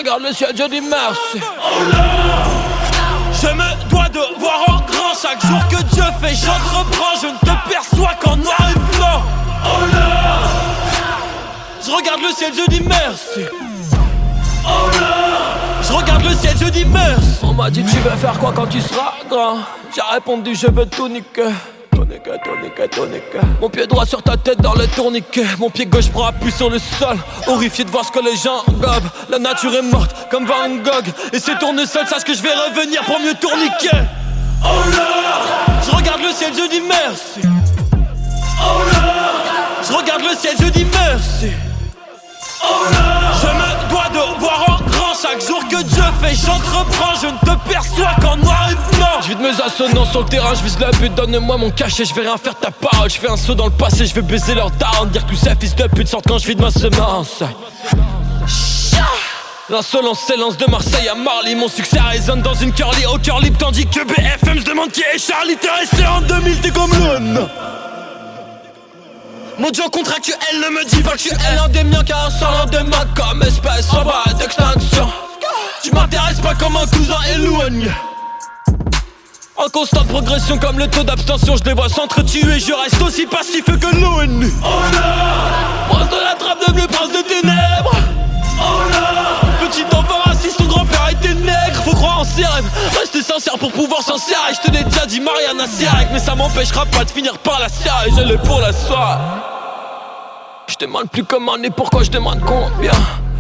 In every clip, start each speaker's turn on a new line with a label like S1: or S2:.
S1: regarde le ciel, je dis merci.
S2: Je me dois de voir en grand chaque jour que Dieu fait. J'entreprends, je ne te perçois qu'en noir et blanc. Je regarde le ciel, je dis merci. Je regarde le ciel, je dis merci.
S1: On m'a dit tu veux faire quoi quand tu seras grand. J'ai répondu je veux tout niquer. Tourniquet. Mon pied droit sur ta tête dans le tourniquet. Mon pied gauche prend appui sur le sol. Horrifié de voir ce que les gens gobent. La nature est morte comme Van Gogh. Et ces tournesols, sache que je vais revenir pour mieux tourniquer. Je regarde le ciel, je dis merci. Je regarde le ciel, je dis merci. Je me dois de voir en grand chaque jour que Dieu fait. J'entreprends, je ne te perçois qu'en noir et blanc. Je vide mes assonants sur le terrain, je vise le but, donne-moi mon cachet. Je vais rien faire ta parole, je fais un saut dans le passé. Je vais baiser leur down, dire que tous ces fils de pute sortent quand je vide ma semence. L'insolence s'élance de Marseille à Marly. Mon succès résonne dans une curly au cœur libre. Tandis que BFM se demande qui est Charlie. T'es resté en 2000, t'es comme l'un.
S2: Mon Dieu contractuel ne me dit pas que je suis
S1: Elle en des miens car un sans lendemain. Comme espèce en bas d'extinction.
S2: Tu m'intéresses pas comme un cousin éloigné.
S1: En constante progression comme le taux d'abstention. Je les vois s'entretuer, je reste aussi passif que l'ONU. Prince de la trappe de bleu, prince de ténèbres. Petit enfant raciste, ton grand-père était nègre. Faut croire en ses rêves, rester sincère pour pouvoir s'en servir. Je te l'ai déjà dit, Mariana Sierek. Mais ça m'empêchera pas de finir par la serre. Et je l'ai pour la soirée. Je demande plus comment ni pourquoi, je demande combien.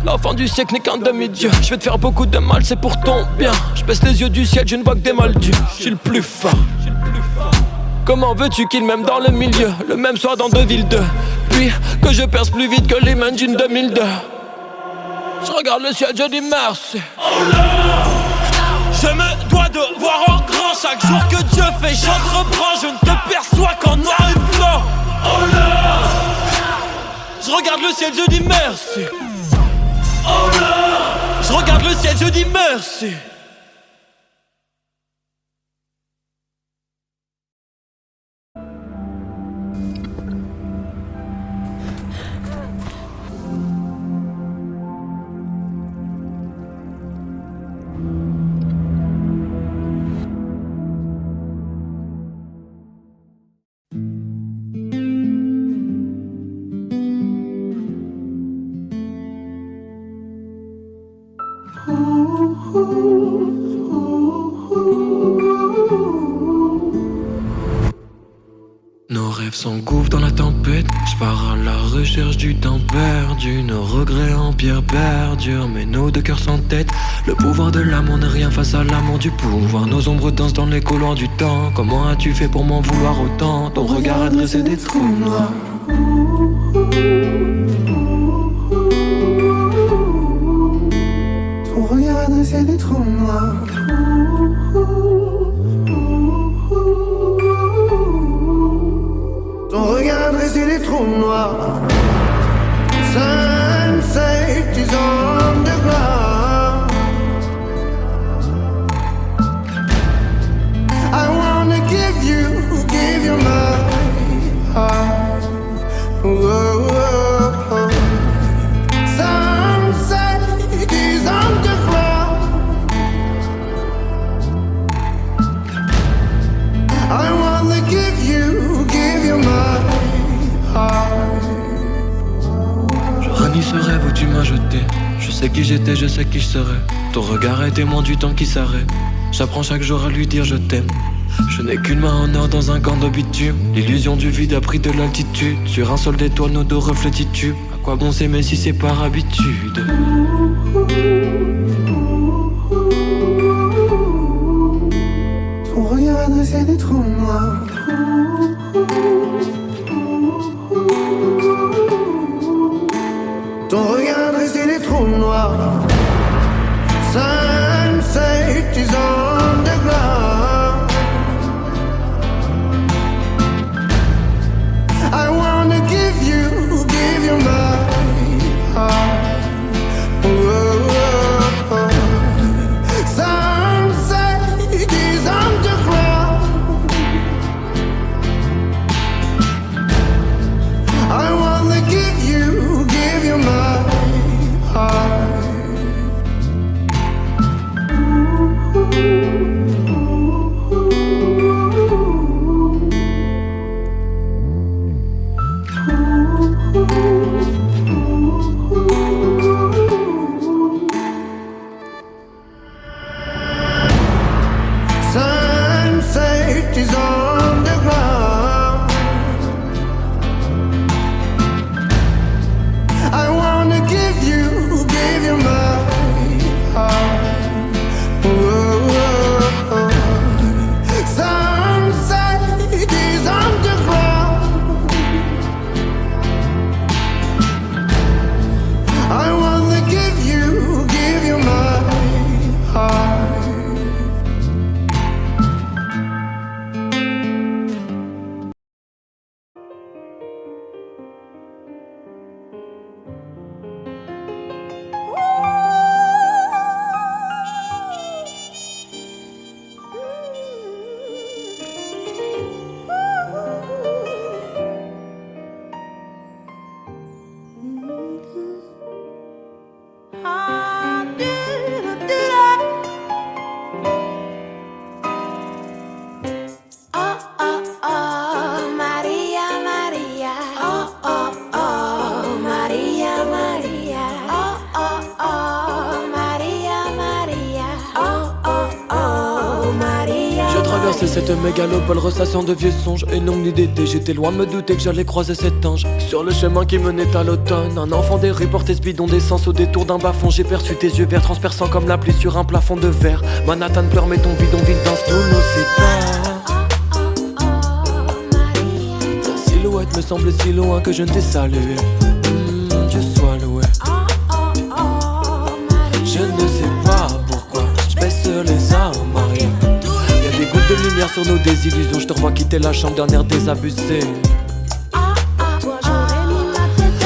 S1: L'enfant du siècle n'est qu'un demi-dieu. Je vais te faire beaucoup de mal, c'est pour ton bien. Je baisse les yeux du ciel, je ne vois que des maldus. Je suis le plus fort. Comment veux-tu qu'il m'aime dans le milieu? Le même soir dans 2 villes 2. Puis que je perce plus vite que les mains d'une 2002. Je regarde le ciel, je dis merci.
S2: Je me dois de voir en grand chaque jour que Dieu fait. J'entreprends, je ne te perçois qu'en noir et blanc. Je regarde le ciel, je dis merci. Je regarde le ciel, je dis merci.
S3: Nos rêves s'engouffrent dans la tempête. Je pars à la recherche du temps perdu. Nos regrets en pierre perdurent, mais nos 2 cœurs sans tête. Le pouvoir de l'amour n'est rien face à l'amour du pouvoir. Nos ombres dansent dans les couloirs du temps. Comment as-tu fait pour m'en vouloir autant? Ton regard a dressé des trous noirs.
S4: Ton regard a dressé des trous noirs. Ton regard a dressé des trous noirs. Sunset is on the ground. I wanna give you my heart. Whoa, whoa, whoa. Sunset is on the ground. I wanna give you my heart.
S3: Je renie ce rêve où tu m'as jeté. Je sais qui j'étais, je sais qui je serai. Ton regard est témoin du temps qui s'arrête. J'apprends chaque jour à lui dire je t'aime. Je n'ai qu'une main en or dans un camp de bitume. L'illusion du vide a pris de l'altitude. Sur un sol d'étoiles, nos 2 reflets titubent. À quoi bon s'aimer si c'est par habitude?
S4: Ton regard a dressé des trous noirs. Ton regard a dressé des trous noirs. Sunset is on the ground. I wanna give you my heart. Whoa, whoa, whoa. Sunset is on the ground. I wanna give you my heart.
S3: cette mégalopole ressassant de vieux songes et longue nuit d'été. J'étais loin de me douter que j'allais croiser cet ange sur le chemin qui menait à l'automne. Un enfant des rues portait ce bidon d'essence au détour d'un bas-fond. J'ai perçu tes yeux verts transperçant comme la pluie sur un plafond de verre. Manhattan pleure mais ton bidonville danse tous nos séparent. Ta silhouette me semble si loin que je ne t'ai salué. Dieu soit loué. Je ne sais pas pourquoi je baisse les armes à rien. Y'a des gouttes de lumière sur nos désillusions. Je te revois quitter la chambre d'un air désabusé.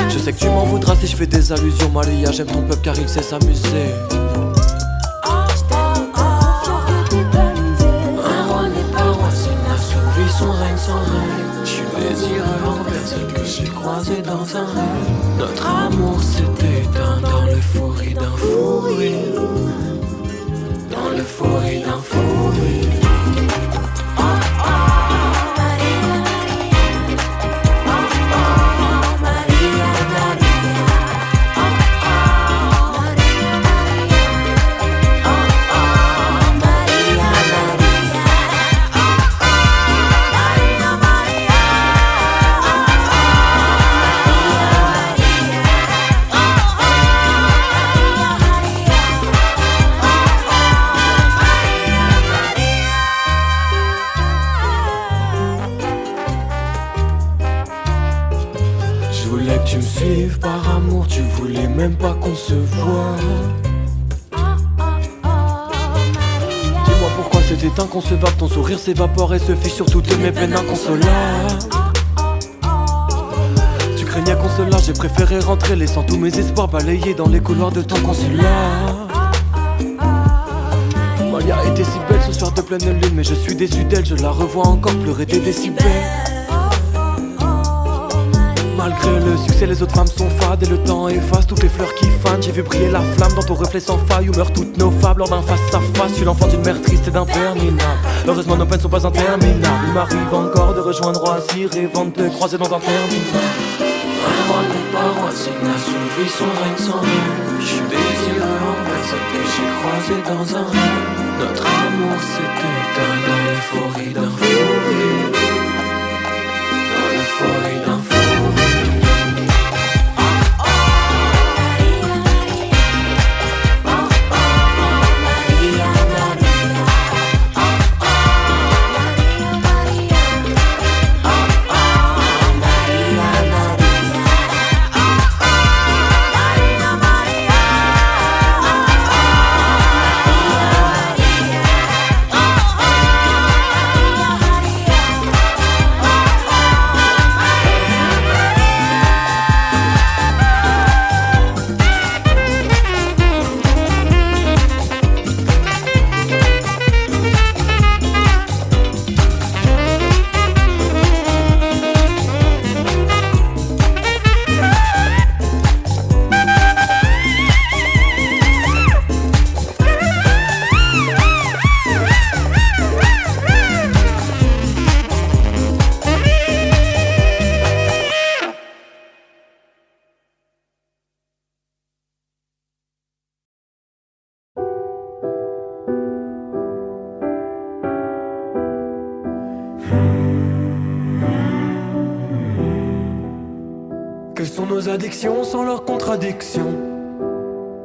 S3: Je sais que tu m'en voudras si je fais des allusions. Maria, j'aime ton peuple car il sait s'amuser. Un roi n'est pas roi s'il n'a sauvé son règne sans règne. Je suis désireux envers celle que j'ai croisée dans un rêve. Notre amour s'est éteint dans l'euphorie d'un fou rire. Dans l'euphorie d'un fou rire. Tu me suives par amour, tu voulais même pas qu'on se voie. Dis-moi pourquoi c'était inconcevable, ton sourire s'évapore et se fiche sur toutes mes peines inconsolables. Tu craignais qu'on se lâche, j'ai préféré rentrer, laissant tous mes espoirs balayés dans les couloirs de ton consulat. Malia était si belle ce soir de pleine lune, mais je suis déçu d'elle, je la revois encore pleurer des décibels. Malgré le succès, les autres femmes sont fades et le temps efface toutes les fleurs qui fanent. J'ai vu briller la flamme dans ton reflet sans faille où meurent toutes nos fables lors d'un face-à-face. Je suis l'enfant d'une mère triste et d'imperminable. Heureusement nos peines sont pas interminables. Il m'arrive encore de rejoindre Roissy, rêvant de te croiser dans un terminal. Un roi n'est pas roi s'il n'a sauvé son règne sans règne. Je suis désireux envers celle que j'ai croisée dans un rêve. Notre amour s'est éteint dans l'euphorie d'un fou rire. Dans l'euphorie d'un fou rire. Que sont nos addictions sans leurs contradictions?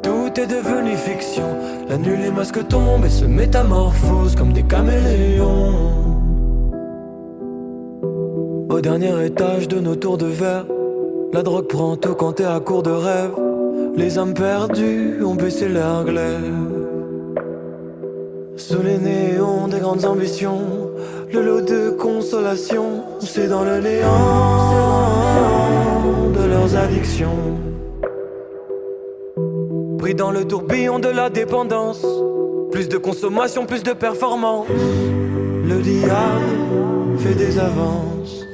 S3: Tout est devenu fiction. La nuit les masques tombent et se métamorphosent comme des caméléons. Au dernier étage de nos tours de verre, la drogue prend tout quand t'es à court de rêve. Les âmes perdues ont baissé leur glaive. Sous les néons des grandes ambitions, le lot de consolation, c'est dans le néant de leurs addictions. Pris dans le tourbillon de la dépendance, plus de consommation, plus de performance. Le diable fait des avances.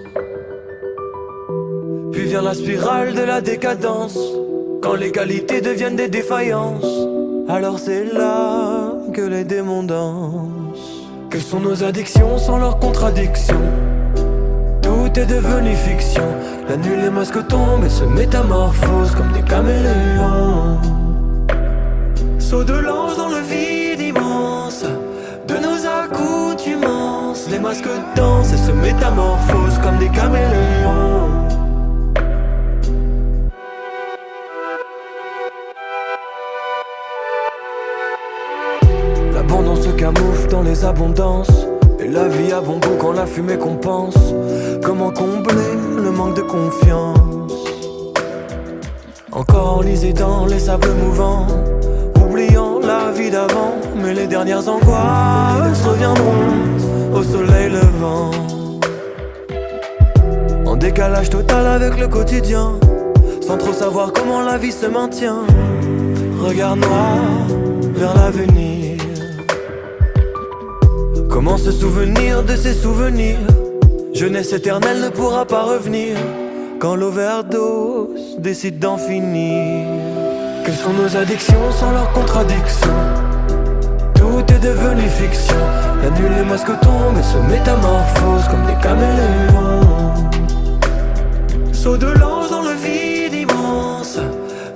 S3: Puis vient la spirale de la décadence, quand les qualités deviennent des défaillances. Alors c'est là que les démons dansent. Que sont nos addictions sans leurs contradictions? Tout est devenu fiction. La nuit les masques tombent et se métamorphosent comme des caméléons. Saut de l'ange dans le vide immense, de nos accoutumances. Les masques dansent et se métamorphosent comme des caméléons. L'abandon se camoufle dans les abondances, et la vie a bon goût quand la fumée compense. Comment combler le manque de confiance? Encore enlisé dans les sables mouvants, oubliant la vie d'avant. Mais les dernières angoisses reviendront au soleil levant. En décalage total avec le quotidien, sans trop savoir comment la vie se maintient. Regard noir vers l'avenir. Comment se souvenir de ces souvenirs? Jeunesse éternelle ne pourra pas revenir quand l'overdose décide d'en finir. Quelles sont nos addictions sans leurs contradictions? Tout est devenu fiction. La nuit les masques tombent et se métamorphosent comme des caméléons. Saut de l'ange dans le vide immense,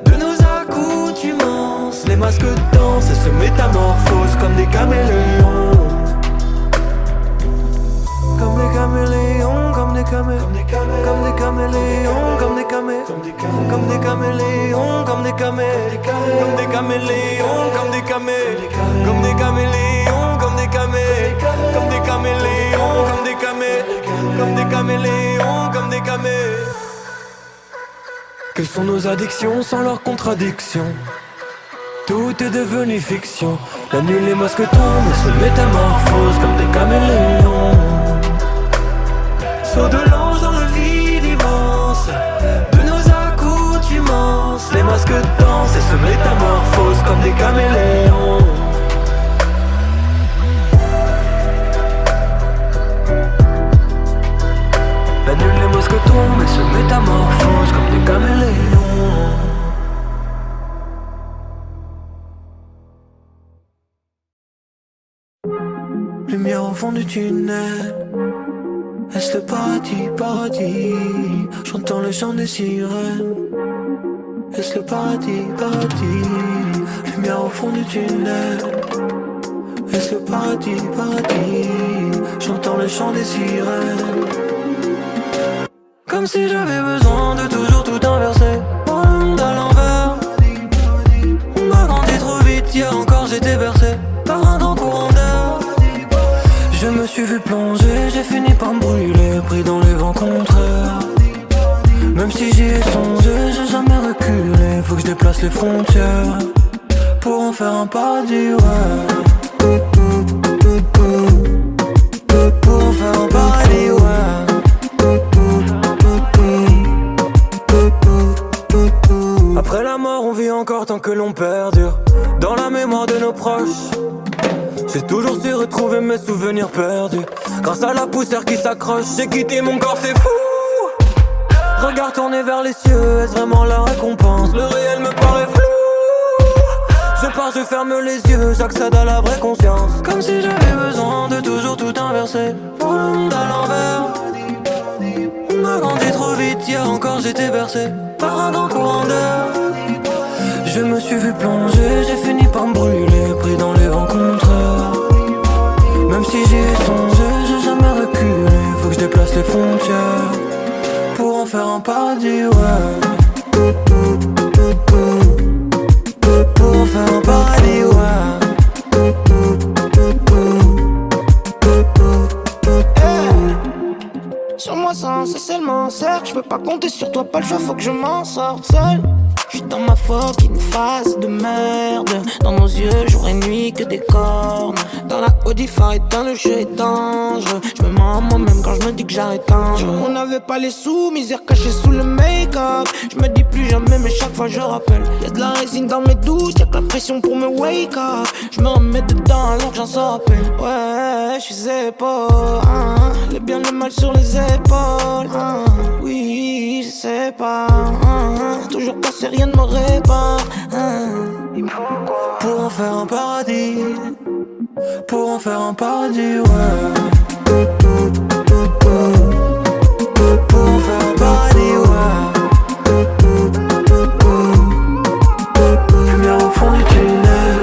S3: de nos accoutumances. Les masques dansent et se métamorphosent comme des caméléons. Comme des caméléons, comme des caméléons, comme des caméléons, comme des caméléons, comme des caméléons, comme des caméléons, comme des caméléons, comme des caméléons, comme des caméléons, comme des caméléons, comme des caméléons, comme des caméléons, comme des caméléons, comme des caméléons. Quelles sont nos addictions sans leurs contradictions? Tout est devenu fiction. La nuit les masques tombent et se métamorphosent comme des caméléons. Saut de l'ange dans le vide immense, de nos accoutumances. Les masques dansent et se métamorphosent comme des caméléons. La nuit les masques tombent et se métamorphosent comme des caméléons. Lumière au fond du tunnel, est-ce le paradis, paradis? J'entends le chant des sirènes. Est-ce le paradis, paradis? Lumière au fond du tunnel. Est-ce le paradis, paradis? J'entends le chant des sirènes. Comme si j'avais besoin de toujours tout inverser. Mon monde à l'envers. On m'a grandi trop vite, hier encore j'étais bercé par un grand courant d'air. Je me suis vu plonger, j'ai fini par me brûler, pris dans les vents contraires. Même si j'y ai songé, j'ai jamais reculé. Faut que je déplace les frontières pour en faire un paradis, ouais. Pour en faire un paradis, ouais. Après la mort, on vit encore tant que l'on perdure dans la mémoire de nos proches. J'ai toujours su retrouver mes souvenirs perdus. Grâce à la poussière qui s'accroche, j'ai quitté mon corps, c'est fou. Regard tourné vers les cieux, est-ce vraiment la récompense? Le réel me paraît flou. Je pars, je ferme les yeux, j'accède à la vraie conscience. Comme si j'avais besoin de toujours tout inverser. Pour le monde à l'envers. On m'a grandi trop vite, hier encore j'étais bercé par un grand courant d'air. Je me suis vu plonger, j'ai fini par me brûler, pris dans les vents contraires. Même si j'y ai songé, j'ai jamais reculé. Faut que je déplace les frontières pour en faire un paradis, ouais. Pour en faire un paradis, ouais.
S5: Sur moi sans seulement cercle, je peux pas compter sur toi, pas le choix, faut que je m'en sorte seul. J'suis dans ma fucking phase de merde. Dans nos yeux, jour et nuit, que des cornes. Dans la Audi fight, dans le jeu est dangereux. J'me mens à moi-même quand j'me dis que j'arrête un jeu. On n'avait pas les sous, misère cachée sous le make-up. J'me dis plus jamais, mais chaque fois je rappelle. Y'a de la résine dans mes doutes, y'a que la pression pour me wake up. J'me remets dedans alors que j'en sors à peine. Ouais, j'suis zépo, hein. Le bien, le mal sur les épaules, hein. Oui, je sais pas, hein. Toujours passé, rien ne me répare, hein.
S3: Pour en faire un paradis, pour en faire un paradis, ouais. Pour en faire un paradis, ouais. Lumière au fond du tunnel.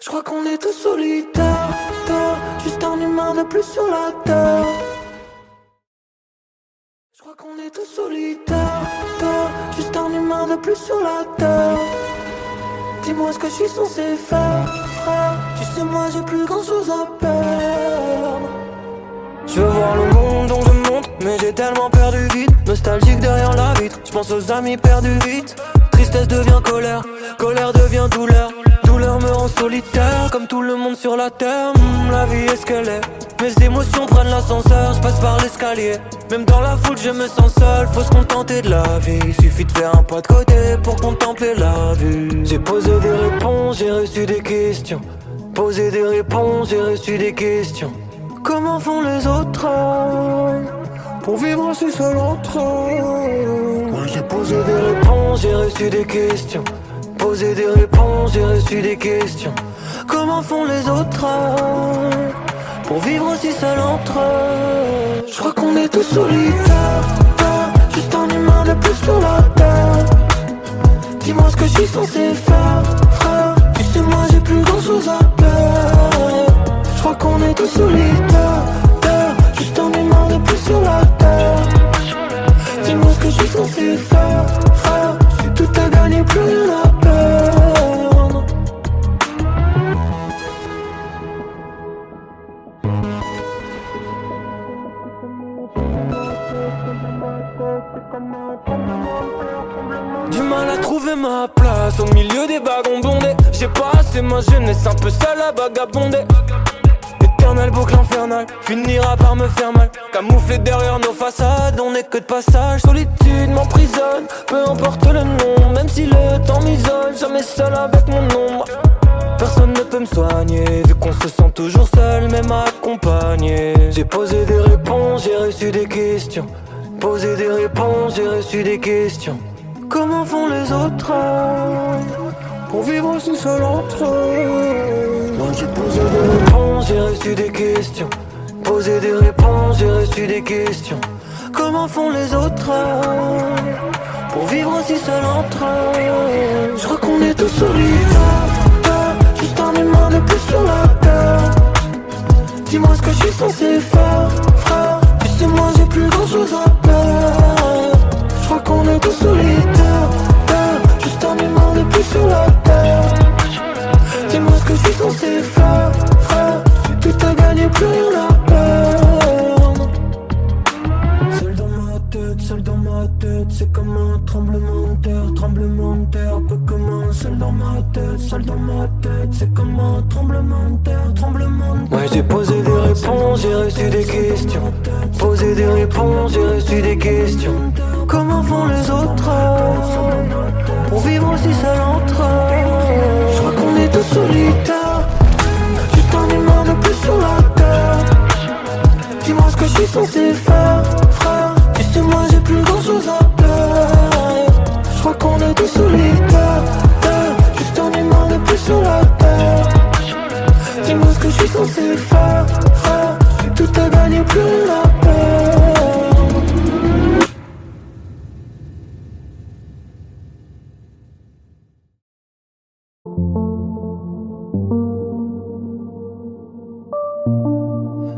S5: Je crois qu'on est tous solitaires, juste un humain de plus sur la terre. Je crois qu'on est tous solitaires, juste un humain de plus sur la terre. Dis-moi ce que je suis censé faire, frère. Tu sais moi j'ai plus grand chose à perdre. Je veux voir le monde dont je monte, mais j'ai tellement perdu vite. Nostalgique derrière la vitre, je pense aux amis perdus vite. Tristesse devient colère, colère devient douleur. Douleur me rend solitaire, comme tout le monde sur la terre. La vie est ce qu'elle est, mes émotions prennent l'ascenseur. Je passe par l'escalier, même dans la foule je me sens seul. Faut se contenter de la vie, suffit de faire un pas de côté pour contempler la vue. J'ai posé des réponses, j'ai reçu des questions. Posé des réponses, j'ai reçu des questions. Comment font les autres pour vivre aussi seul entre eux? J'ai posé des réponses, j'ai reçu des questions. Posé des réponses, j'ai reçu des questions. Comment font les autres pour vivre aussi seul entre eux? Je crois qu'on est tous solitaires, juste un humain de plus sur la terre. Dis-moi ce que je suis censé faire, frère. Tu sais moi j'ai plus grand chose à perdre. Je crois qu'on est tous solitaires, juste un humain de plus sur la terre. Dis-moi ce que je suis censé faire, frère. J'ai tout à gagner, plus rien à perdre. Du mal à trouver ma place au milieu des wagons bondés. J'ai pas assez ma jeunesse, un peu seul à vagabonder. Éternelle boucle infernale, finira par me faire mal. Camouflé derrière nos façades, on n'est que de passage. Solitude m'emprisonne, peu importe le nom. Même si le temps m'isole, jamais seul avec mon ombre. Personne ne peut me soigner, vu qu'on se sent toujours seul, même accompagné. J'ai posé des réponses, j'ai reçu des questions. Posé des réponses, j'ai reçu des questions. Comment font les autres pour vivre aussi seul entre eux? Moi j'ai posé des réponses, j'ai reçu des questions. Posé des réponses, j'ai reçu des questions. Comment font les autres pour vivre aussi seul entre eux? Je crois qu'on est tous solitaires, juste un humain de plus sur la terre. Dis-moi ce que je suis censé faire, frère. Tu sais moi j'ai plus grand chose à perdre. Je crois qu'on est tous solitaires, juste un humain de plus sur la terre. Dis-moi ce que je suis censé faire, frère. J'ai tout à gagner, plus rien à perdre. Seul dans ma tête, seul dans ma tête. C'est comme un tremblement de terre, peu commun. Seul dans ma tête, seul dans ma tête. C'est comme un tremblement de terre, tremblement de terre. Ouais j'ai posé des réponses, j'ai reçu des questions. Posé des réponses, j'ai reçu des questions. Comment font les autres pour vivre aussi seul entre eux? Je crois qu'on est tous solitaires, juste un humain de plus sur la terre. Dis-moi ce que je suis censé faire, frère. Tu sais moi j'ai plus grand chose à perdre. Je crois qu'on est tous solitaires, juste un humain de plus sur la terre. Dis-moi ce que je suis censé faire, frère. J'ai tout à gagner, plus rien à perdre.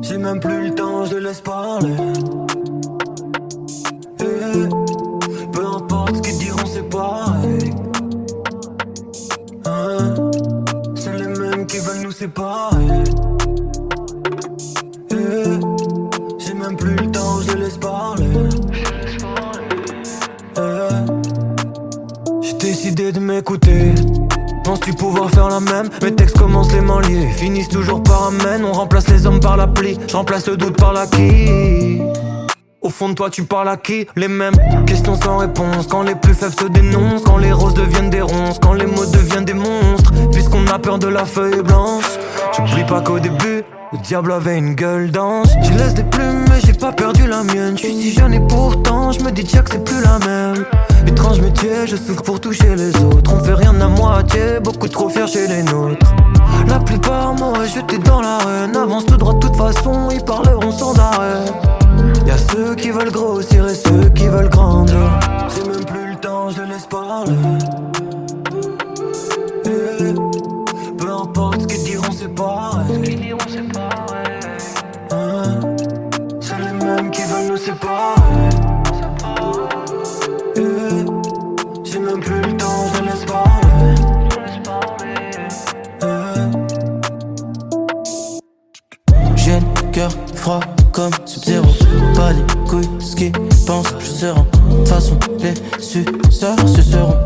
S5: J'ai même plus le temps, je laisse parler. Peu importe ce qu'ils diront, c'est pareil. C'est les mêmes qui veulent nous séparer. J'ai même plus le temps, je laisse parler. J'ai décidé de m'écouter. Penses-tu pouvoir faire la même? Mes textes commencent les mains liées, finissent toujours par amène. On remplace les hommes par l'appli, je remplace le doute par l'acquis. Au fond de toi tu parles à qui? Les mêmes questions sans réponse. Quand les plus faibles se dénoncent, quand les roses deviennent des ronces, quand les mots deviennent des monstres, puisqu'on a peur de la feuille blanche. J'oublie pas qu'au début le diable avait une gueule d'ange. J'y laisse des plumes mais j'ai pas perdu la mienne. Je suis si jeune et pourtant je me dis déjà que c'est plus la même. Étrange métier, je souffre pour toucher les autres. On fait rien à moitié, beaucoup trop fiers chez les nôtres. La plupart m'auraient jeté dans l'arène. Avance tout droit de toute façon, ils parleront sans arrêt. Y'a ceux qui veulent grossir et ceux qui veulent grandir. J'ai même plus le temps, je laisse parler. Peu importe ce qu'ils
S3: séparer. C'est les mêmes qui veulent nous séparer. J'ai même plus le temps, je laisse parler.
S6: J'ai le cœur froid comme Sub-Zero. Pas les couilles de ce qu'ils pensent, je serai. De toute façon, les suceurs se seront.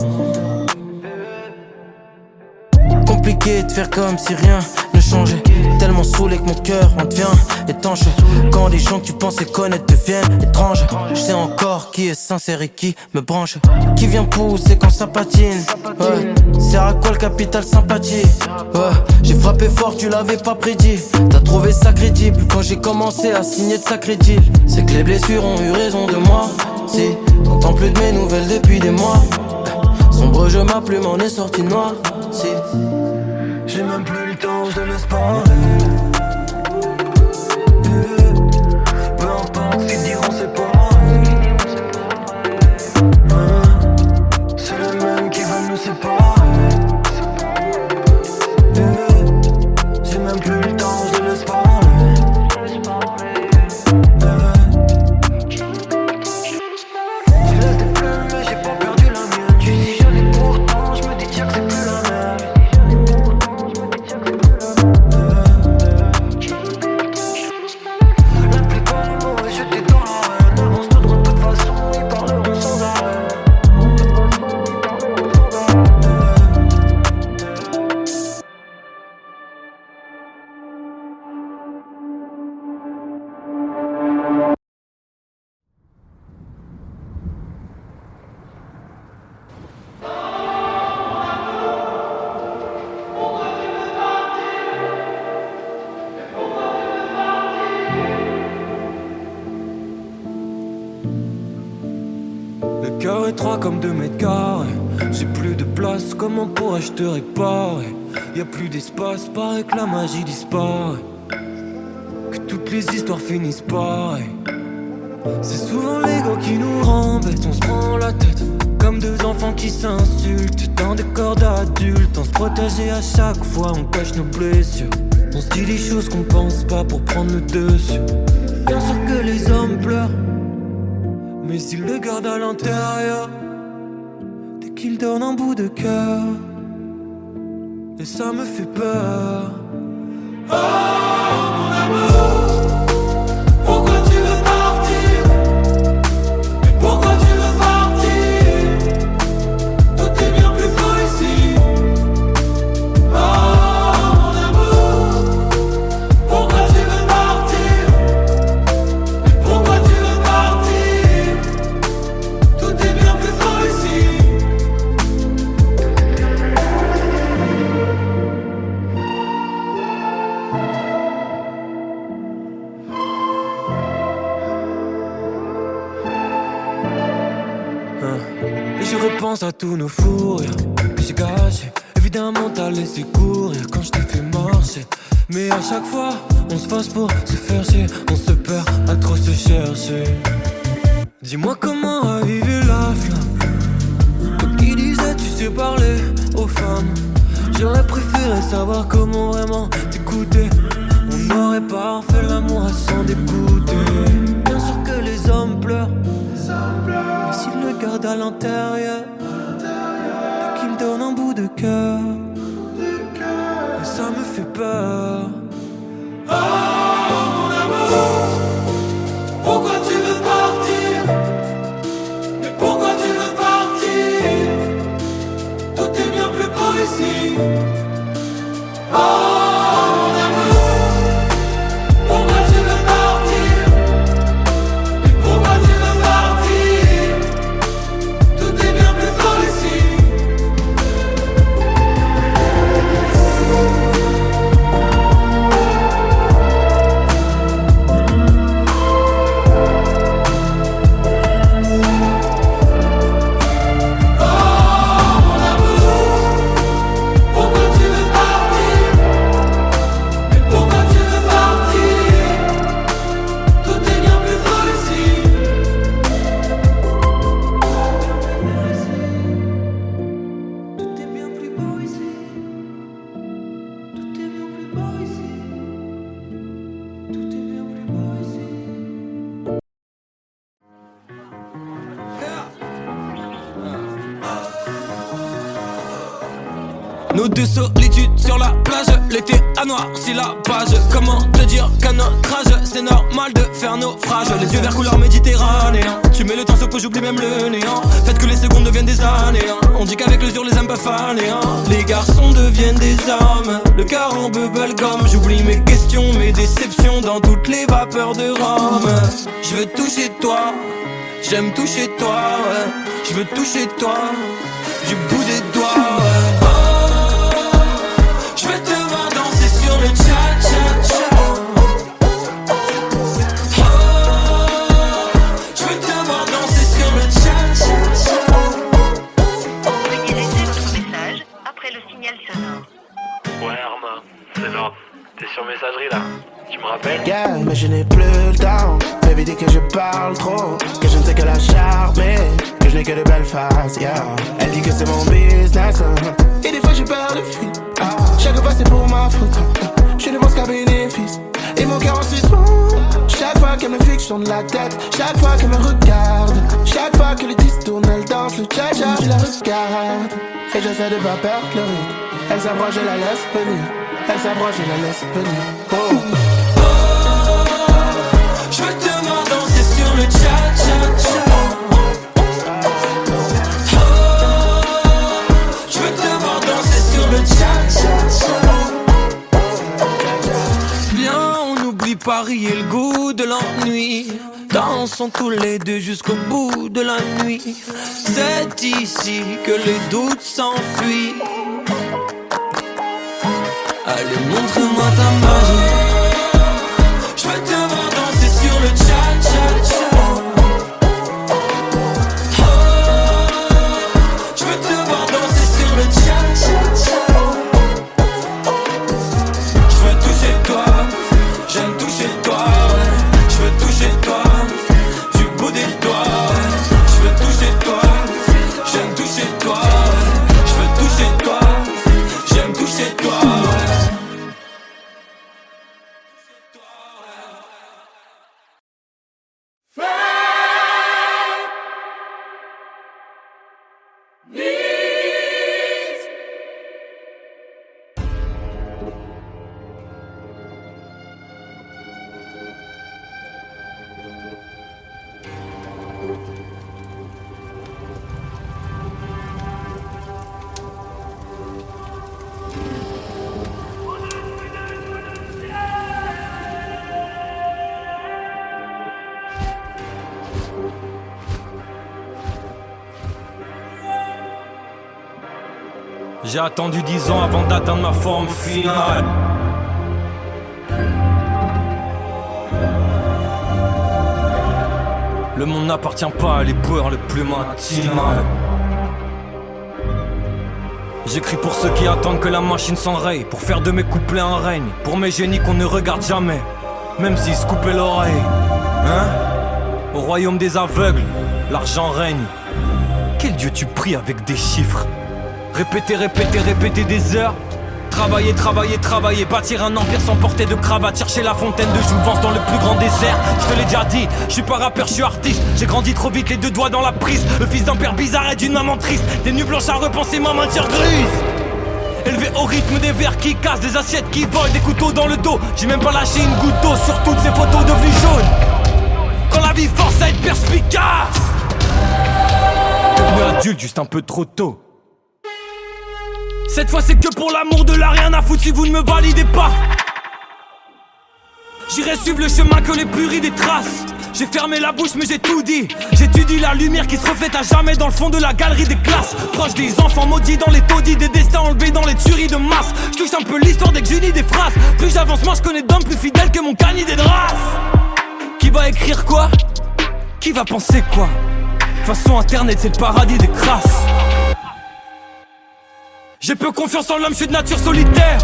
S6: Compliqué de faire comme si rien ne changeait. Tellement saoulé que mon cœur en devient étanche. Quand les gens que tu pensais connaître deviennent étranges. Je sais encore qui est sincère et qui me branche. Qui vient pousser quand ça patine. Ouais. Sert à quoi le capital sympathie. Ouais. J'ai frappé fort, tu l'avais pas prédit. T'as trouvé ça crédible quand j'ai commencé à signer de sacrés deals. C'est que les blessures ont eu raison de moi. Si t'entends plus de mes nouvelles depuis des mois. Sombre jeu, ma plume en est sortie noire. Si
S3: j'ai même plus le temps, je laisse parler. Peu importe ce qu'ils diront, c'est pareil. C'est les mêmes qui veulent nous séparer. J'ai même plus le temps, je laisse parler. Je laisse des plumes, mais j'ai pas perdu la mienne. Tu dis j'en ai pourtant, je me dis tiens que c'est plus la même.
S1: Le cœur est 3 comme 2 mètres carrés. J'ai plus de place, comment pourrais-je te réparer? Y'a plus d'espace, paraît que la magie disparaît. Que toutes les histoires finissent pareil. C'est souvent l'ego qui nous rend bêtes. On se prend la tête comme deux enfants qui s'insultent. Dans des corps d'adultes, on se protège et à chaque fois on cache nos blessures. On se dit des choses qu'on pense pas pour prendre le dessus. Bien sûr que les hommes pleurent, mais ils le gardent à l'intérieur. Dès qu'ils donnent un bout de cœur, et ça me fait peur. Oh mon amour, pourquoi tu veux partir? Mais pourquoi tu veux partir? Tout est bien plus beau ici. Oh mon amour, pourquoi tu veux partir? Mais pourquoi tu veux partir? Tout est bien plus beau ici. Et je repense à tous nos fous rires que j'ai gâchés. Évidemment t'as laissé courir quand je t'ai fait marcher. Mais à chaque fois on se force pour se faire chier. On se perd à trop se chercher. Dis-moi comment raviver la flamme. Toi qui disais tu sais parler aux femmes. J'aurais préféré savoir comment vraiment t'écouter. On n'aurait pas fait l'amour à s'en dégoûter. Bien sûr que les hommes pleurent, mais s'ils le gardent à l'intérieur, dès qu'ils donnent un bout de cœur, et ça me fait peur. Oh mon amour, pourquoi tu veux partir? Mais pourquoi tu veux partir? Tout est bien plus beau ici. Oh Nos deux solitudes sur la plage, l'été a noirci la page. Comment te dire qu'à notre âge, c'est normal de faire naufrage. Les yeux verts couleur méditerranéen, tu mets le temps sauf que j'oublie même le néant. Faites que les secondes deviennent des années, hein. On dit qu'avec le jour les âmes peuvent faner, hein. Les garçons deviennent des hommes, le cœur en bubblegum. J'oublie mes questions, mes déceptions dans toutes les vapeurs de rhum. Je veux toucher toi, j'aime toucher toi, ouais. Je veux toucher toi, du bout des doigts, ouais. Je veux te voir danser sur le cha-cha-cha. Je veux te voir danser sur le cha-cha-cha.
S7: Veuillez laisser votre message après le signal sonore.
S3: Ouais Arma, c'est l'ordre. T'es sur messagerie là, tu me rappelles?
S4: Yeah, mais je n'ai plus le temps. Baby dit que je parle trop, que je ne sais que la charmer, que je n'ai que de belles faces, yeah. Elle dit que c'est mon business, et des fois j'ai peur de fuir. Chaque fois c'est pour ma faute, je ne pense qu'à bénéfice. Et mon cœur en suspens. Chaque fois qu'elle me fixe, je tourne la tête. Chaque fois qu'elle me regarde, chaque fois que le disque tourne, elle danse le cha-cha. Je la regarde, et j'essaie de pas perdre le rythme. Elle s'approche, je la laisse venir. Elle s'approche, je la laisse venir. Oh.
S1: Je veux te voir danser sur le cha-cha-cha. Je veux te voir danser sur le cha-cha-cha. Viens, on oublie Paris et le goût de l'ennui. Dansons tous les deux jusqu'au bout de la nuit. C'est ici que les doutes s'enfuient. Allez, montre-moi ta magie. Je veux te voir danser sur le cha-cha-cha. Je veux te voir danser sur le cha-cha-cha. Je veux toucher toi, j'aime toucher toi. Je veux toucher toi, du bout des doigts. Je veux toucher toi, j'aime toucher toi. Je veux toucher toi, j'aime toucher toi. J'ai attendu 10 ans avant d'atteindre ma forme finale. Le monde n'appartient pas à les peurs le plus matinal. J'écris pour ceux qui attendent que la machine s'enraye, pour faire de mes couplets un règne, pour mes génies qu'on ne regarde jamais, même s'ils se coupaient l'oreille. Hein? Au royaume des aveugles, l'argent règne. Quel dieu tu pries avec des chiffres? Répéter, répéter, répéter des heures. Travailler, travailler, travailler. Bâtir un empire sans porter de cravate. Chercher la fontaine de jouvence dans le plus grand désert. Je te l'ai déjà dit, je suis pas rappeur, je suis artiste. J'ai grandi trop vite, les deux doigts dans la prise. Le fils d'un père bizarre et d'une maman triste. Des nuits blanches à repenser, ma matière grise. Élevé au rythme des verres qui cassent, des assiettes qui volent, des couteaux dans le dos. J'ai même pas lâché une goutte d'eau sur toutes ces photos devenues jaunes. Quand la vie force à être perspicace. Devenu adulte juste un peu trop tôt. Cette fois c'est que pour l'amour de la rien à foutre si vous ne me validez pas. J'irai suivre le chemin que les plus rides tracent. J'ai fermé la bouche mais j'ai tout dit. J'étudie la lumière qui se reflète à jamais dans le fond de la galerie des classes. Proche des enfants maudits dans les taudis, des destins enlevés dans les tueries de masse. Je touche un peu l'histoire dès que j'unis des phrases. Plus j'avance moi je connais d'hommes plus fidèles que mon canidé de race. Qui va écrire quoi? Qui va penser quoi? De toute façon internet c'est le paradis des crasses. J'ai peu confiance en l'homme, je suis de nature solitaire.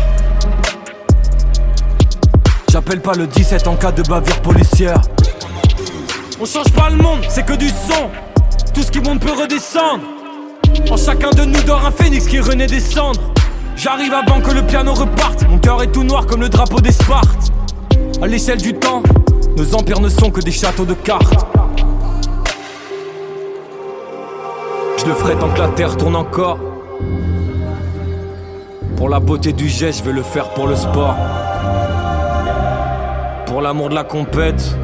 S1: J'appelle pas le 17 en cas de bavure policière. On change pas le monde, c'est que du son. Tout ce qui monte peut redescendre. En chacun de nous dort un phénix qui renaît des cendres. J'arrive avant que le piano reparte. Mon cœur est tout noir comme le drapeau des Spartes. À l'échelle du temps, nos empires ne sont que des châteaux de cartes. Je le ferai tant que la terre tourne encore. Pour la beauté du geste, je vais le faire pour le sport. Pour l'amour de la compète.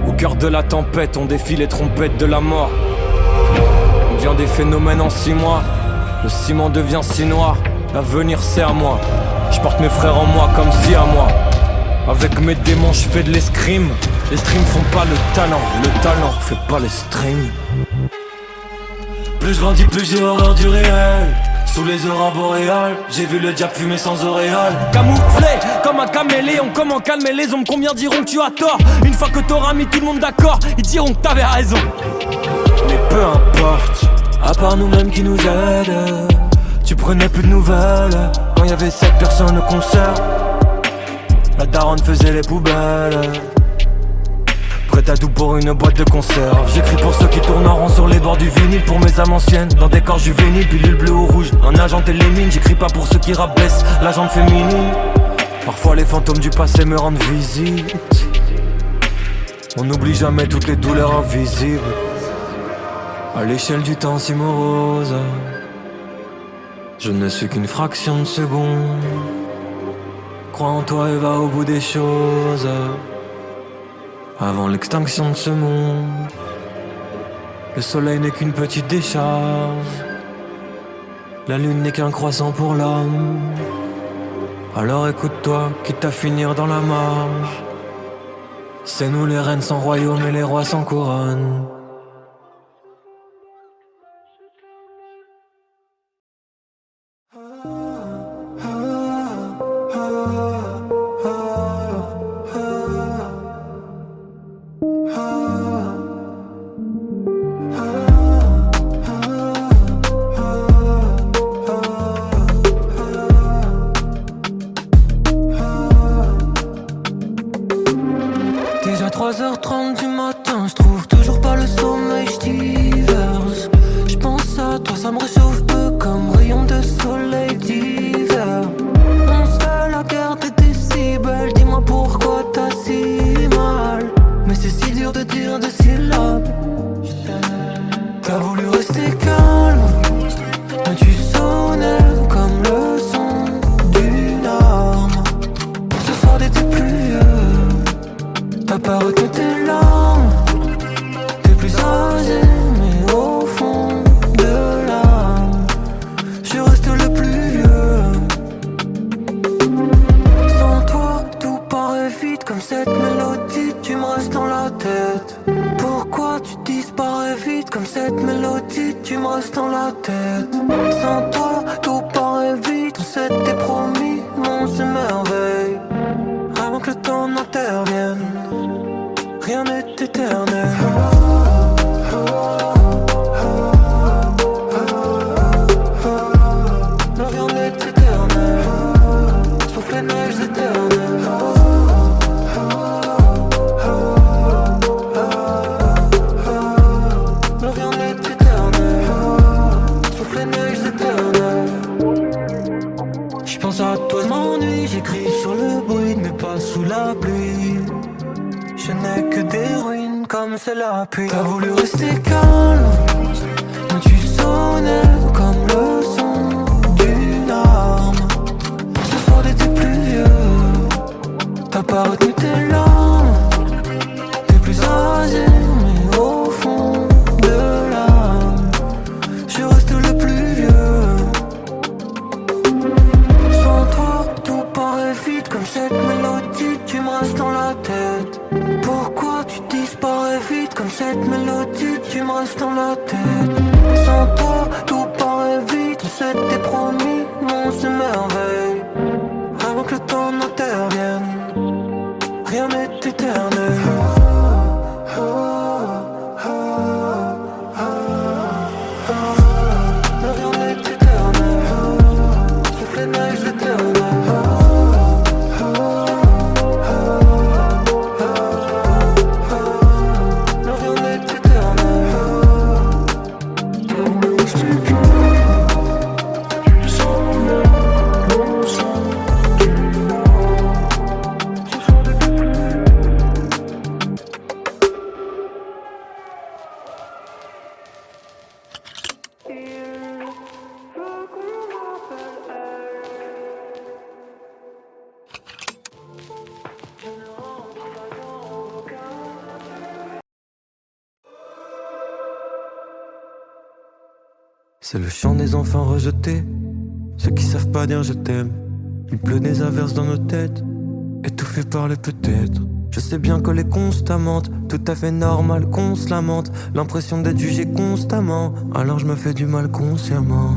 S1: Au cœur de la tempête, on défie les trompettes de la mort. On devient des phénomènes en 6 mois. Le ciment devient si noir. L'avenir c'est à moi. Je porte mes frères en moi comme si à moi. Avec mes démons je fais de l'escrime. Les streams font pas le talent fait pas les streams. Plus je grandis, plus j'ai horreur du réel. Sous les aurores boréales, j'ai vu le diable fumer sans auréole. Camouflé comme un caméléon, comment calmer les ombres? Combien diront que tu as tort? Une fois que t'auras mis tout le monde d'accord, ils diront que t'avais raison. Mais peu importe, à part nous-mêmes qui nous aident. Tu prenais plus de nouvelles quand y avait 7 personnes au concert. La daronne faisait les poubelles. Prête à tout pour une boîte de conserve. J'écris pour ceux qui tournent en rond sur les bords du vinyle. Pour mes âmes anciennes, dans des corps juvéniles. Pilule bleue ou rouge, un agent télémine. J'écris pas pour ceux qui rabaissent la jante féminine. Parfois les fantômes du passé me rendent visite. On n'oublie jamais toutes les douleurs invisibles. À l'échelle du temps si morose, je ne suis qu'une fraction de seconde. Crois en toi et va au bout des choses. Avant l'extinction de ce monde, le soleil n'est qu'une petite décharge. La lune n'est qu'un croissant pour l'homme. Alors écoute-toi, quitte à finir dans la marge. C'est nous les reines sans royaume et les rois sans couronne.
S6: Déjà 3h30 du matin, je trouve toujours pas le sommeil, je diverse. Je pense à toi, ça me réchauffe peu comme rayon de soleil d'hiver. On se fait la guerre des décibels, dis-moi pourquoi t'as si mal. Mais c'est si dur de dire des syllabes. T'as voulu rester calme, mais tu sonnais comme le son d'une arme. Ce soir d'été pluvieux, t'as pas retenu tes larmes. T'es plus âgé mais au fond de l'âme, je reste le plus vieux. Sans toi tout paraît vite comme cette mélodie. Tu me restes dans la tête. Pourquoi tu disparais vite comme cette mélodie? Tu me restes dans la tête. Sans toi tout paraît vite. On s'était promis, on s'émerveille. Avant que le temps n'intervienne, rien n'est éternel. Rien n'est éternel, sauf les neiges éternelles. Rien n'est éternel, sauf les neiges éternelles. J'pense à toi, je m'ennuie. J'écris sur le bruit, mais pas sous la pluie. Je n'ai que des ruines comme c'est la pluie. T'as voulu rester calme, mais tu sonnais comme le son d'une arme. Ce soir d'été pluvieux, t'as pas retenu tes larmes. T'es plus âgé mais au fond de l'âme, je reste le plus vieux. Sans toi tout paraît vite comme cette mélodie. Tu me restes dans la tête. Pourquoi tu disparais vite comme cette mélodie? Tu me restes dans la tête. Sans toi tout paraît vite. On s'était promis, on s'émerveille. Avant que le temps n'intervienne, rien n'est éternel. Rien n'est éternel, sauf les neiges éternelles. Rien n'est éternel. T'as voulu rester calme, tu sens
S3: C'est le chant des enfants rejetés, ceux qui savent pas dire je t'aime. Il pleut des averses dans nos têtes, étouffés par les peut-être. Je sais bien que les constamment, tout à fait normal qu'on se lamente. L'impression d'être jugé constamment, alors je me fais du mal consciemment.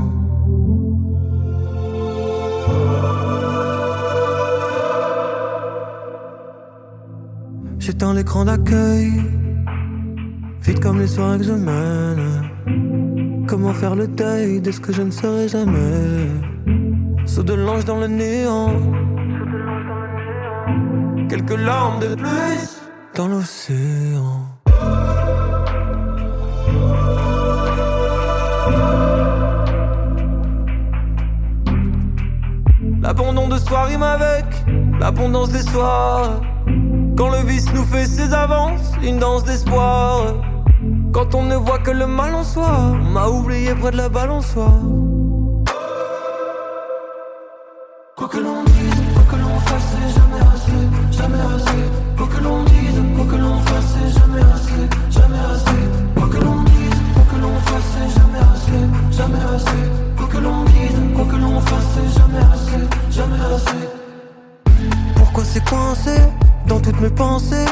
S3: J'éteins l'écran d'accueil, vite comme les soirées que je mène. Comment faire le deuil de ce que je ne serai jamais? Saut de l'ange dans le néant, quelques larmes de plus dans l'océan. L'abandon de soir rime avec l'abondance des soirs. Quand le vice nous fait ses avances, une danse d'espoir. Quand on ne voit que le mal en soi, on m'a oublié près de la balançoire. Quoi que l'on dise, quoi que l'on fasse, c'est jamais assez, jamais assez. Quoi que l'on dise, quoi que l'on fasse, c'est jamais assez, jamais assez. Quoi que l'on dise, quoi que l'on fasse, c'est jamais assez, jamais assez. Quoi que l'on dise, quoi que l'on fasse, c'est jamais assez, jamais assez. Pourquoi c'est coincé dans toutes mes pensées?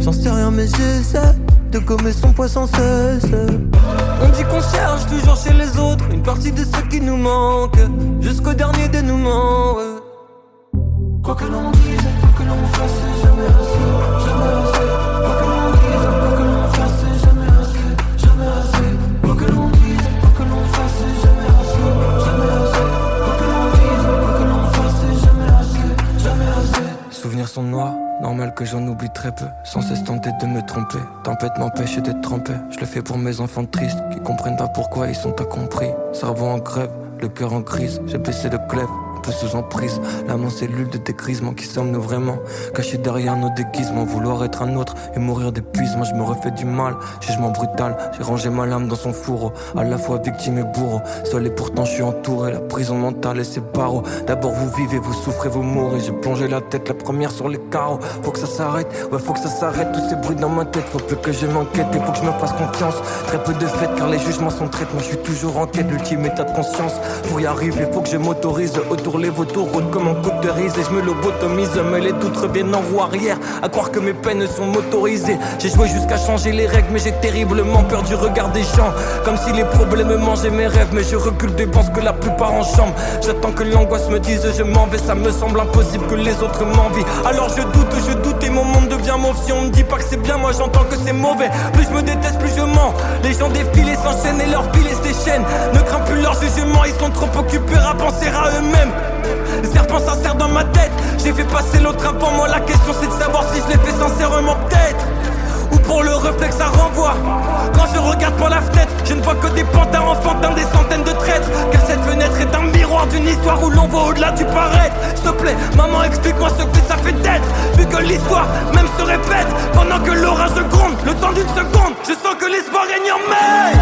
S3: J'en sais rien mais j'essaie de gommer son poids sans cesse. On dit qu'on cherche toujours chez les autres une partie de ce qui nous manque, jusqu'au dernier dénouement, ouais. Quoi que l'on dise, quoi que l'on fasse, c'est jamais assez, jamais assez. Quoi que l'on dise, quoi que l'on fasse, c'est jamais assez, jamais assez. Quoi que l'on dise, quoi que l'on fasse, c'est jamais assez, jamais assez. Quoi que l'on dise, quoi que l'on fasse, c'est jamais assez, jamais assez. Souvenirs sont noirs, normal que j'en oublie très peu. Sans cesse tenter de me tromper, tempête m'empêche d'être trempé. Je le fais pour mes enfants tristes, qui comprennent pas pourquoi ils sont incompris. Cerveau en grève, le cœur en crise, j'ai baissé le clève, un peu sous emprise. L'âme en cellule de dégrisement, qui sommes-nous vraiment? Cachés derrière nos déguisements, vouloir être un autre et mourir d'épuisement. Je me refais du mal, jugement brutal, j'ai rangé ma lame dans son fourreau. À la fois victime et bourreau, seul et pourtant je suis entouré. La prison mentale et ses barreaux. D'abord vous vivez, vous souffrez, vous mourrez. J'ai plongé la tête, la première sur les carreaux. Faut que ça s'arrête, ouais faut que ça s'arrête. Tous ces bruits dans ma tête, faut plus que je m'enquête. Et faut que je me fasse confiance, très peu de faits car les jugements sont traités. Moi je suis toujours en quête, l'ultime état de conscience. Pour y arriver, faut que je m'autorise. Autour les vautours, route comme en cauterise. Et je me lobotomise, mais les doutes reviennent en roue arrière. À croire que mes peines sont motorisées. J'ai joué jusqu'à changer les règles, mais j'ai terriblement peur du regard des gens. Comme si les problèmes mangeaient mes rêves, mais je recule, dépense que la plupart en chambre. J'attends que l'angoisse me dise je m'en vais. Ça me semble impossible que les autres m'envient. Alors je doute et mon monde devient mauve. Si on me dit pas que c'est bien, moi j'entends que c'est mauvais. Plus je me déteste, plus je mens. Les gens défilent et s'enchaînent et leur pile et se déchaînent. Ne crains plus leur jugement, ils sont trop occupés à penser à eux-mêmes. Les serpents s'insèrent dans ma tête. J'ai fait passer l'autre avant moi. La question c'est de savoir si je l'ai fait sincèrement peut-être, ou pour le reflet que ça renvoie. Quand je regarde par la fenêtre, je ne vois que des pantins enfantins, des centaines de traîtres. Car cette fenêtre est un miroir d'une histoire où l'on voit au-delà du paraître. S'il te plaît, maman, explique-moi ce que ça fait d'être. Vu que l'histoire même se répète pendant que l'orage gronde. Le temps d'une seconde, je sens que l'espoir règne en mai.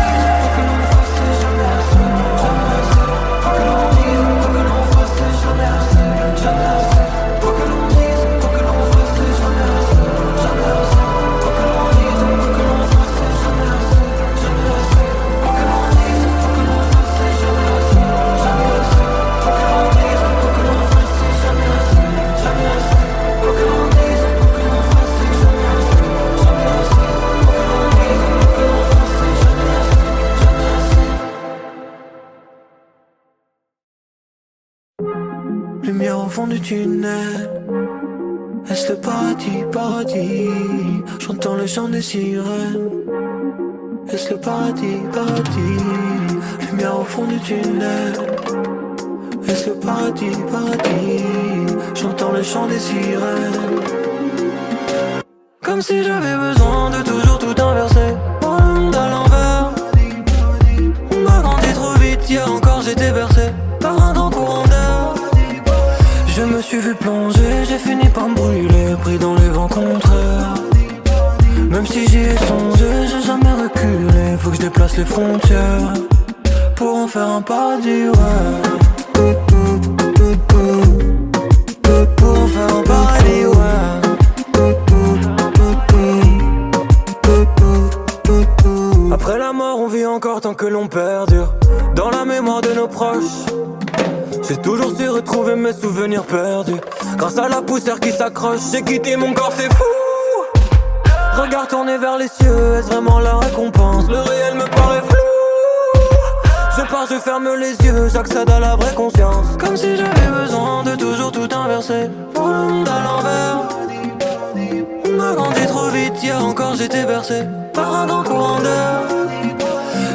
S3: Lumière au fond du tunnel, est-ce le paradis, paradis? J'entends le chant des sirènes, est-ce le paradis, paradis? Lumière au fond du tunnel, est-ce le paradis, paradis? J'entends le chant des sirènes. Comme si j'avais besoin de toujours tout inverser, voir le monde à l'envers. On m'a grandi trop vite, hier encore j'étais bercé par un grand courant d'air. Je me suis vu plonger, j'ai fini par me brûler, pris dans les vents contraires. Même si j'y ai songé, j'ai jamais reculé. Faut que je déplace les frontières pour en faire un paradis, ouais. Pour en faire un paradis, ouais. Après la mort, on vit encore tant que l'on perdure. J'ai toujours su retrouver mes souvenirs perdus. Grâce à la poussière qui s'accroche, j'ai quitté mon corps, c'est fou. Regard tourné vers les cieux, est-ce vraiment la récompense? Le réel me paraît flou. Je pars, je ferme les yeux, j'accède à la vraie conscience. Comme si j'avais besoin de toujours tout inverser. Pour le monde à l'envers. On a grandi trop vite, hier encore j'étais bercé par un grand courant d'air.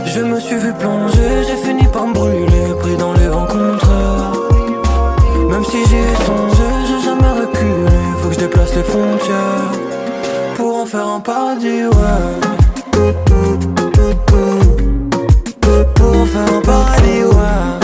S3: Je me suis vu plonger, j'ai fini par me brûler, pris dans les vents contraires. Même si j'y ai songé, j'ai jamais reculé. Faut que je déplace les frontières pour en faire un paradis, ouais. Pour en faire un paradis, ouais.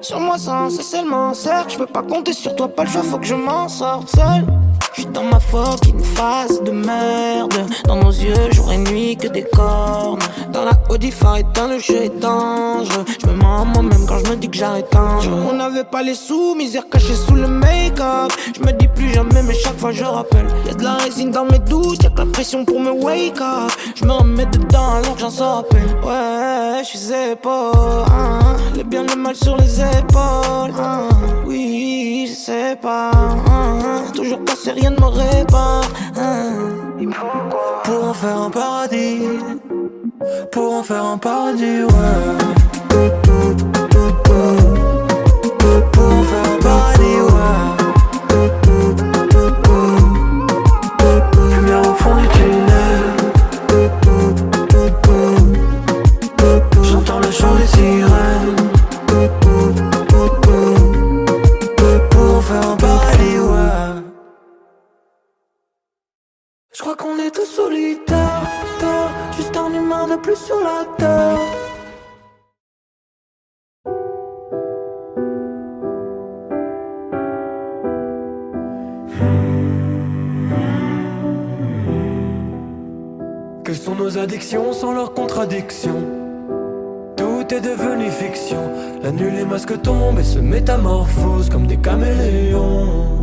S5: Sur moi sans cesser le cercle, je peux pas compter sur toi, pas le choix, faut que je m'en sorte seul. J'suis dans ma fucking phase de merde. Dans nos yeux, jour et nuit, que des cornes. Dans la Audi fight, dans le jeu est dangereux. J'me mens à moi-même quand j'me dis que j'arrête un jeu. On n'avait pas les sous, misère cachée sous le make-up. J'me dis plus jamais, mais chaque fois je rappelle. Y'a de la résine dans mes doutes, y'a que la pression pour me wake up. J'me remets dedans alors que j'en sors à peine. Ouais, j'suis zépo, hein. Le bien, le mal sur les épaules, hein. Oui, je sais pas, hein. Toujours passé, rien ne me répare, hein.
S3: Pour en faire un paradis, pour en faire un paradis, ouais. Pour en faire un paradis, ouais. Lumière au fond du tunnel. J'entends le chant des sirènes. Pour en faire un paradis, ouais. Je crois qu'on est tous solitaires, juste un humain de plus sur la terre. Quelles sont nos addictions sans leurs contradictions? Tout est devenu fiction. La nuit les masques tombent et se métamorphosent comme des caméléons.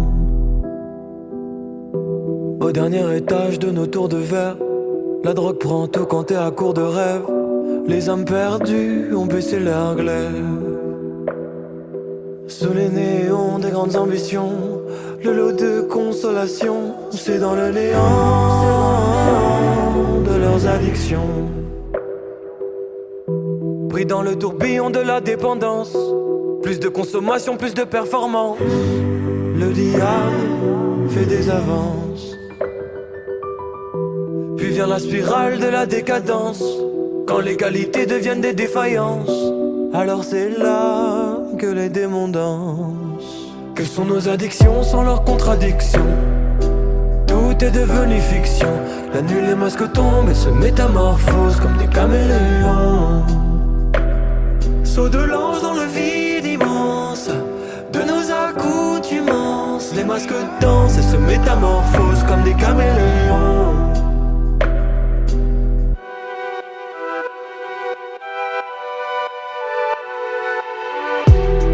S3: Au dernier étage de nos tours de verre, la drogue prend tout quand t'es à court de rêve. Les âmes perdues ont baissé leurs glaives. Sous les néons des grandes ambitions, le lot de consolation, c'est dans le néant de leurs addictions. Pris dans le tourbillon de la dépendance, plus de consommation, plus de performance. Le diable fait des avances. Puis vient la spirale de la décadence. Quand les qualités deviennent des défaillances, alors c'est là que les démons dansent. Quelles sont nos addictions sans leurs contradictions? Tout est devenu fiction. La nuit les masques tombent et se métamorphosent comme des caméléons. Saut de l'ange dans le vide immense de nos accoutumances. Les masques dansent et se métamorphosent comme des caméléons.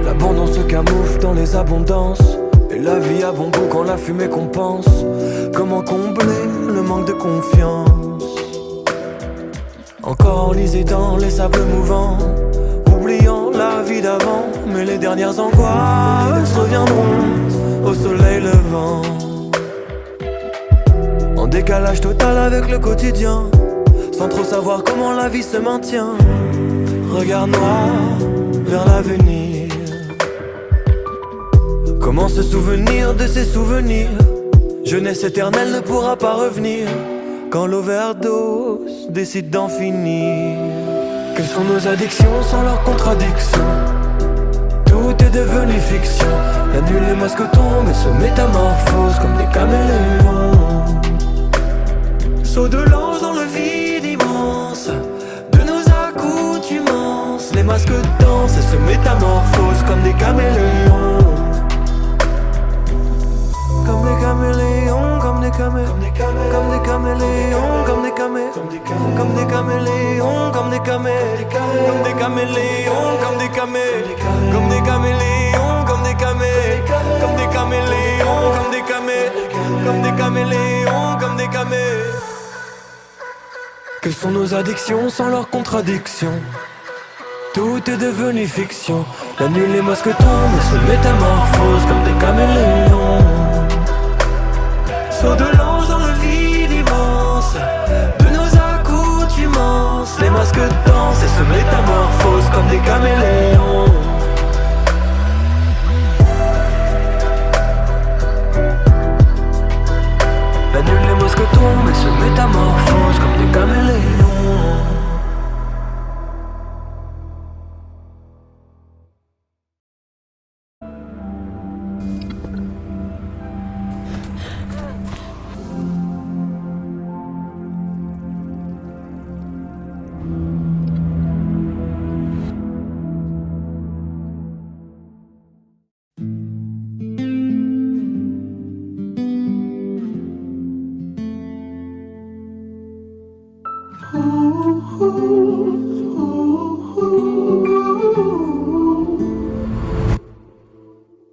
S3: L'abondance se camoufle dans les abondances. Et la vie a bon goût quand la fumée compense. Comment combler le manque de confiance? Encore enlisé dans les sables mouvants, oubliant la vie d'avant. Mais les dernières angoisses reviendront au soleil levant. En décalage total avec le quotidien, sans trop savoir comment la vie se maintient. Regard noir vers l'avenir. Comment se souvenir de ces souvenirs? Jeunesse éternelle ne pourra pas revenir quand l'overdose décide d'en finir. Quelles sont nos addictions sans leurs contradictions? Tout est devenu fiction. La nuit les masques tombent et se métamorphosent comme des caméléons. Saut de l'ange dans le vide immense de nos accoutumances. Les masques dansent et se métamorphosent comme des caméléons. Comme des caméléons, comme des caméléons, comme des caméléons, comme des caméléons, comme des caméléons, comme des caméléons, comme des caméléons, comme des caméléons, comme des caméléons, comme des caméléons, comme des caméléons, comme des caméléons, comme des caméléons, comme des caméléons. Que sont nos addictions sans leurs contradictions? Tout est devenu fiction. La nuit les masques tombent et se métamorphosent comme des caméléons. Saut de l'ange dans le vide immense de nos accoutumances. Les masques dansent et se métamorphosent comme des caméléons. La nuit les masques tombent et se métamorphosent comme des caméléons.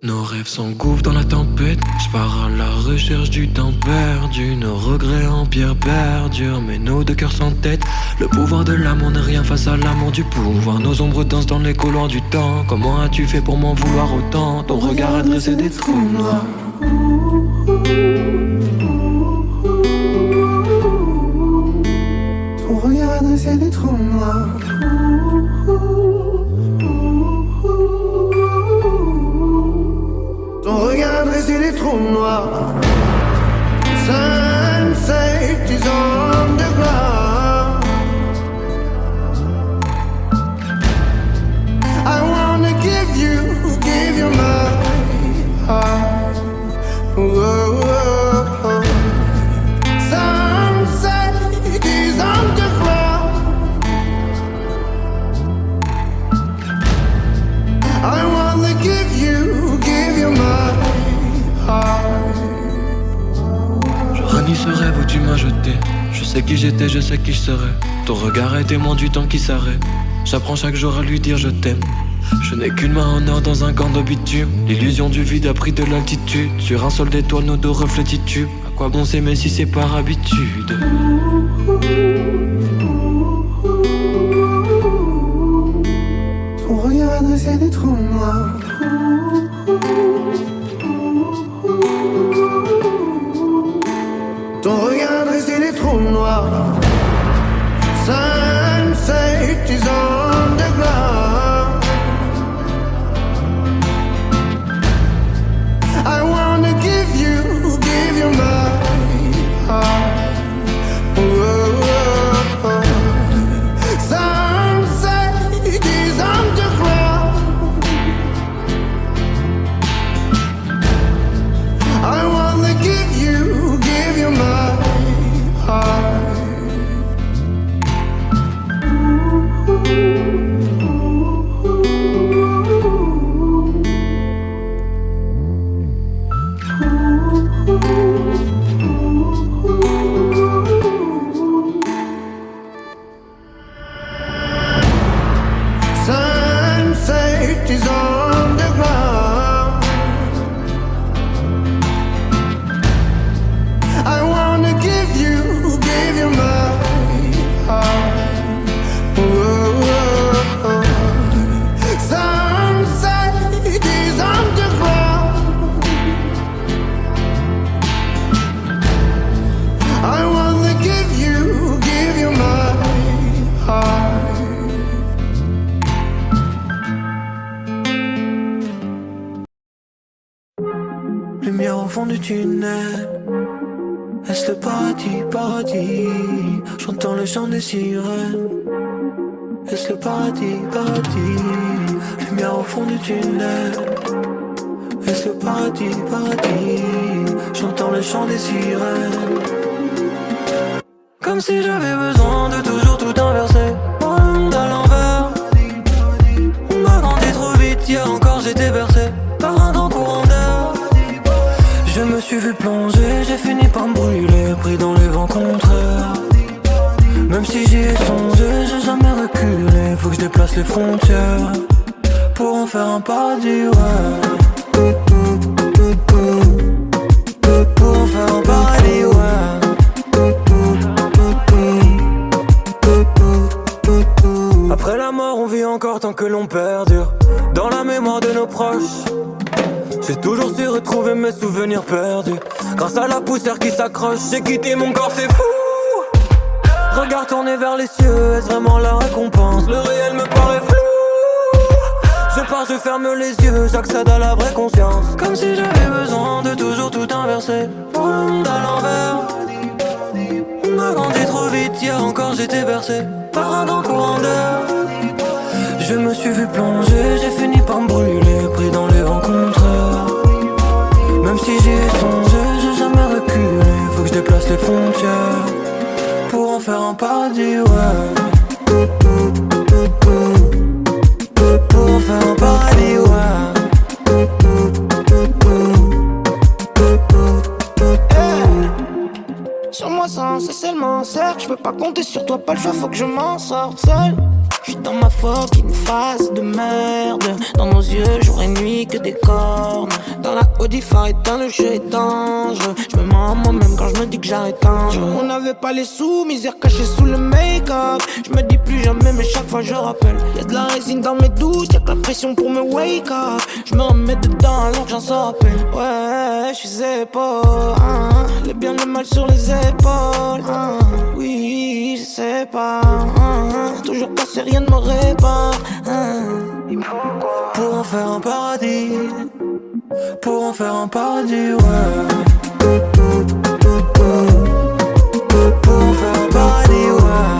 S3: Nos rêves s'engouffrent dans la tempête. Je pars à la recherche du temps perdu. Nos regrets en pierre perdurent, mais nos deux cœurs s'entêtent. Le pouvoir de l'amour n'est rien face à l'amour du pouvoir. Nos ombres dansent dans les couloirs du temps. Comment as-tu fait pour m'en vouloir autant? Ton regard a dressé des trous noirs.
S4: Ton regard a dressé des trous noirs. Ton regard a dressé des trous noirs. Sunset is on the ground. I wanna give you my heart. Whoa, whoa, whoa. Sunset is on the ground. I wanna give you my heart.
S3: Je renie ce rêve où tu m'as jeté. Je sais qui j'étais, je sais qui je serai. Ton regard est témoin du temps qui s'arrête. J'apprends chaque jour à lui dire je t'aime. Je n'ai qu'une main en or dans un corps de bitume. L'illusion du vide a pris de l'altitude. Sur un sol d'étoiles, nos deux reflets titubent. À quoi bon s'aimer si c'est par habitude?
S4: Ton regard a dressé des trous noirs. Ton regard a dressé des trous noirs. Sunset is on the ground. I wanna give you my heart. Whoa, whoa, whoa. Sunset is on the ground. I wanna give you my heart. Sunset is on the ground. I wanna give you my heart. Whoa, whoa, whoa. Sunset is on the ground. I wanna give you my heart.
S3: Lumière au fond du tunnel. Est-ce le paradis, paradis? J'entends le chant des sirènes. Est-ce le paradis, paradis? Lumière au fond du tunnel. Est-ce le paradis, paradis? J'entends le chant des sirènes. Comme si j'avais besoin de toujours tout inverser. Mon monde à l'envers. On m'a grandi trop vite, hier encore j'étais bercé par un grand courant d'air. Je me suis vu plonger, j'ai fini par me brûler, pris dans les vents contraires. Même si j'y ai songé, j'ai jamais reculé. Faut que je déplace les frontières pour en faire un paradis, ouais. Pour en faire un paradis, ouais.
S6: Après la mort, on vit encore tant que l'on perdure dans la mémoire de nos proches. J'ai toujours su retrouver mes souvenirs perdus grâce à la poussière qui s'accroche. J'ai quitté mon corps, c'est fou. Regard tourné vers les cieux, est-ce vraiment la récompense? Le réel me paraît flou. Je pars, je ferme les yeux, j'accède à la vraie conscience. Comme si j'avais besoin de toujours tout inverser pour le monde à l'envers. On a grandi trop vite, hier encore j'étais bercé par un grand courant d'air. Je me suis vu plonger, j'ai fini par me brûler, pris dans les vents contraires. Même si j'y ai songé, j'ai jamais reculé. Faut que je déplace les frontières pour en faire un paradis, ouais. Pour en faire un paradis, ouais.
S5: Sur moi sans cesser le cercle, je peux pas compter sur toi, pas le choix, faut que je m'en sorte seul. J'suis dans ma fucking phase de merde. Dans nos yeux, jour et nuit, que des cornes. Dans la Audi phare éteint, le jeu est dangereux. J'me mens à moi-même quand j'me dis que j'arrête un jeu. On n'avait pas les sous, misère cachée sous le make-up. J'me dis plus jamais, mais chaque fois je rappelle. Y'a de la résine dans mes doutes, y'a que la pression pour me wake up. J'me remets dedans alors que j'en sors à peine. Ouais, j'suis zépo, les biens, le mal sur les épaules, oui, je sais pas, toujours passé, rien ne me répare,
S6: Pour en faire un paradis, pour en faire un paradis, ouais. Pour en faire un paradis, ouais.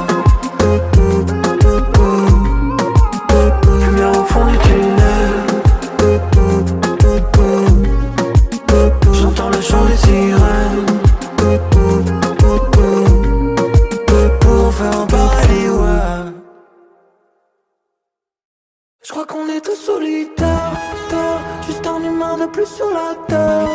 S6: Lumière au fond du tunnel, j'entends le chant des sirènes. Pour en faire un paradis, ouais. Je crois qu'on est tous solitaires, juste un humain de plus sur la terre.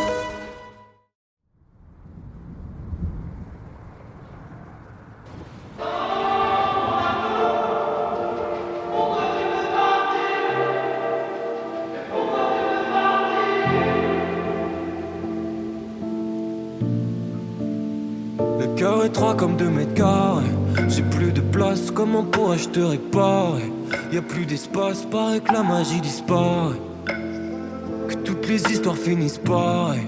S6: Le cœur étroit comme 2 mètres carrés. J'ai plus de place, comment pourrais-je te réparer? Y'a plus d'espace, paraît que la magie disparaît, que toutes les histoires finissent pareil.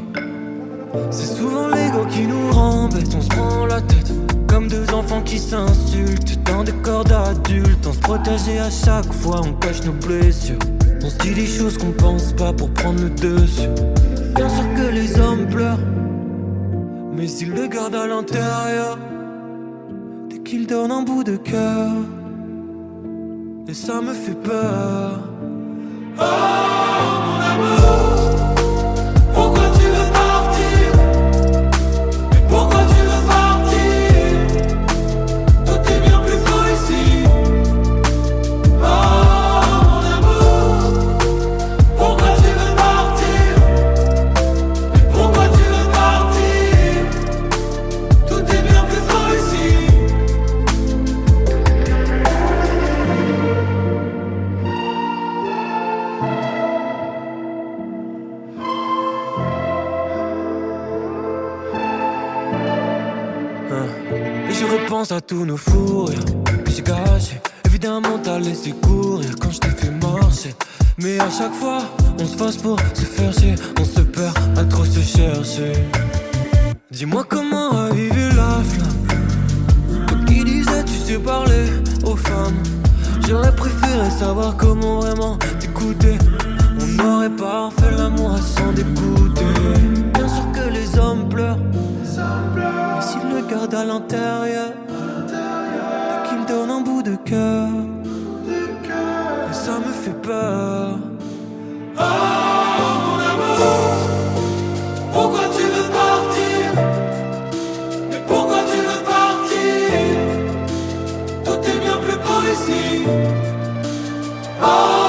S6: C'est souvent l'ego qui nous rembête, on se prend la tête comme 2 enfants qui s'insultent dans des corps d'adultes. On se protège et à chaque fois on cache nos blessures. On se dit des choses qu'on pense pas pour prendre le dessus. Bien sûr que les hommes pleurent, mais ils le gardent à l'intérieur dès qu'ils donnent un bout de cœur. Et ça me fait peur. Oh mon amour, pourquoi tu veux partir? Et pourquoi tu veux partir? Tout est bien plus beau ici. Oh mon amour, pourquoi tu veux partir? Et pourquoi tu veux partir? Tout est bien plus beau ici. Et je repense à tous nos fous rires que j'ai gâchés. Évidemment t'as laissé courir quand je t'ai fait marcher. Mais à chaque fois on se fâche pour se faire chier. On se perd à trop se chercher. Dis-moi comment raviver la flamme. Toi qui disais tu sais parler aux femmes. J'aurais préféré savoir comment vraiment t'écouter. On n'aurait pas fait l'amour à s'en dégoûter. Bien sûr que les hommes pleurent, mais s'ils le gardent à l'intérieur, dès qu'ils donnent un bout de cœur, et ça me fait peur. Oh mon amour, pourquoi tu veux partir? Et pourquoi tu veux partir? Tout est bien plus beau ici. Oh